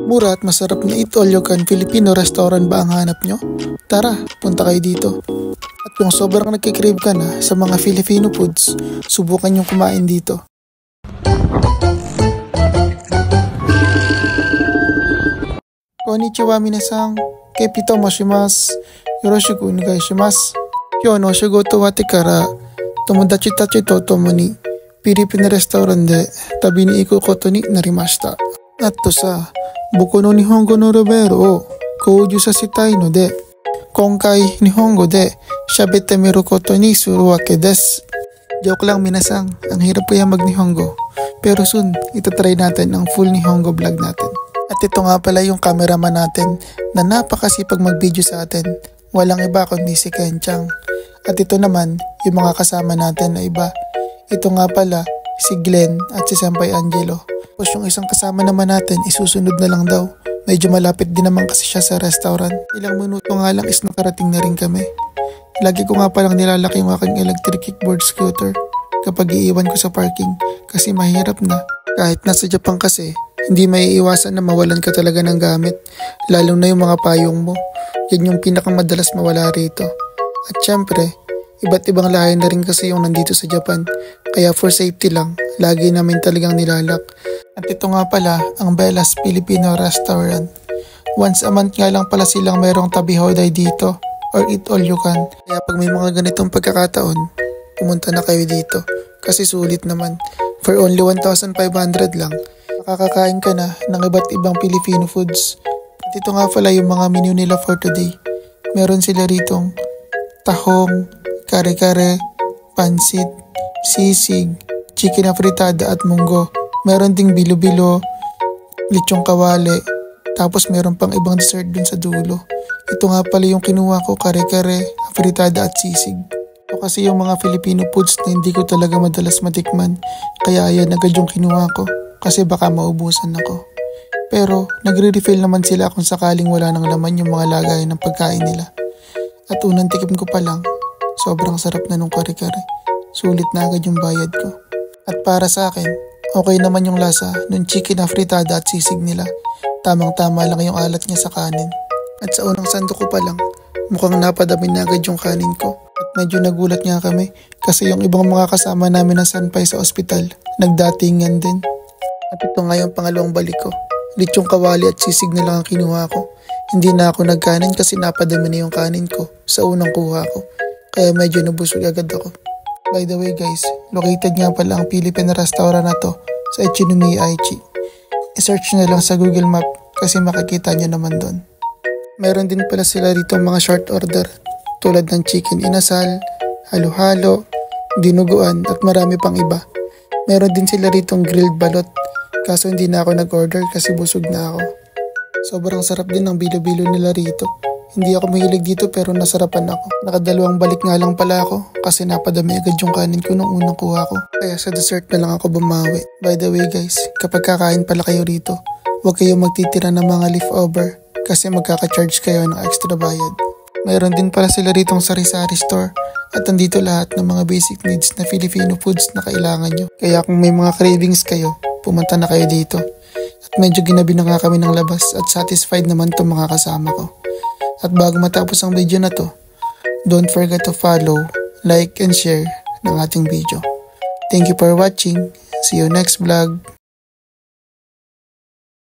Mura at masarap na eat all you can Filipino restaurant ba ang hanap nyo? Tara, punta kayo dito. At kung sobrang nagkikrave ka na sa mga Filipino foods, subukan yung kumain dito. Konnichiwa minasan, kepi to moshimasu, yoroshiku onegaishimasu. Kyou no oshigoto wa ate kara tomodachi tachi to tomo ni Filipino restaurant de tabi ni iku koto ni narimashita. Atto sa, buko no Nihongo no level o kouju sasitai no de, konkai Nihongo de shabette miru koto ni suru wake desu. Joke lang minasan, ang hirap kaya mag Nihongo. Pero soon, itatry natin ang full Nihongo vlog natin. At ito nga pala yung cameraman natin na napakasipag mag-video sa atin. Walang iba kundi si Kenchang. At ito naman, yung mga kasama natin na iba. Ito nga pala, si Glenn at si Senpai Angelo. Tapos yung isang kasama naman natin, isusunod na lang daw. Medyo malapit din naman kasi siya sa restaurant. Ilang minuto nga lang is nakarating na rin kami. Lagi ko nga palang nilalaki yung aking electric kickboard scooter kapag iiwan ko sa parking kasi mahirap na. Kahit nasa Japan kasi, hindi maiiwasan na mawalan ka talaga ng gamit, lalo na yung mga payong mo. Yan yung pinakamadalas mawala rito. At syempre, iba't ibang lahi na rin kasi yung nandito sa Japan. Kaya for safety lang, lagi namin talagang nilalak. At ito nga pala, ang Bella's Filipino Restaurant. Once a month nga lang pala silang mayroong tabi holiday dito, or eat all you can. Kaya pag may mga ganitong pagkakataon, pumunta na kayo dito. Kasi sulit naman. For only 1,500 lang, makakakain ka na ng iba't ibang Filipino foods. At ito nga pala yung mga menu nila for today. Meron sila ritong tahong, kare-kare, pansit, sisig, chicken na fritada at munggo. Meron ding bilo-bilo, lechong kawali, tapos meron pang ibang dessert dun sa dulo. Ito nga pala yung kinuha ko, kare-kare, fritada at sisig. Ito kasi yung mga Filipino foods na hindi ko talaga madalas matikman, kaya ayan agad yung kinuha ko kasi baka maubusan ako. Pero nagre-refill naman sila kung sakaling wala nang laman yung mga lagayan ng pagkain nila. At unang tikim ko pa lang, sobrang sarap na nung kare-kare. Sulit na agad yung bayad ko. At para sa akin, okay naman yung lasa nung chicken na fritada at sisig nila. Tamang-tama lang yung alat niya sa kanin. At sa unang sandok ko pa lang, mukhang napadami na agad yung kanin ko. At medyo nagulat nga kami kasi yung ibang mga kasama namin na sanpay sa ospital, nagdatingan din. At ito nga yung pangalawang balik ko. Lechong kawali at sisig na lang ang kinuha ko. Hindi na ako nagkanin kasi napadami na yung kanin ko sa unang kuha ko. Kaya medyo nabusog agad ako. By the way guys, located nga pala ang Philippine restaurant na to sa Ichinomiya Aichi. I-search na lang sa Google Map kasi makikita nyo naman doon. Meron din pala sila dito mga short order tulad ng chicken inasal, halo-halo, dinuguan at marami pang iba. Meron din sila ritong grilled balot kaso hindi na ako nag-order kasi busog na ako. Sobrang sarap din ng bilo-bilo nila rito. Hindi ako mahilig dito pero nasarapan ako. Nakadalawang balik nga lang pala ako kasi napadami agad yung kanin ko nung unang kuha ko. Kaya sa dessert na lang ako bumawi. By the way guys, kapag kakain pala kayo rito, huwag kayong magtitira ng mga leftover kasi magkaka-charge kayo ng extra bayad. Mayroon din pala sila ritong sari-sari store at andito lahat ng mga basic needs na Filipino foods na kailangan nyo. Kaya kung may mga cravings kayo, pumunta na kayo dito. At medyo ginabi na nga kami ng labas at satisfied naman itong mga kasama ko. At bago matapos ang video na to, don't forget to follow, like, and share ng ating video. Thank you for watching. See you next vlog.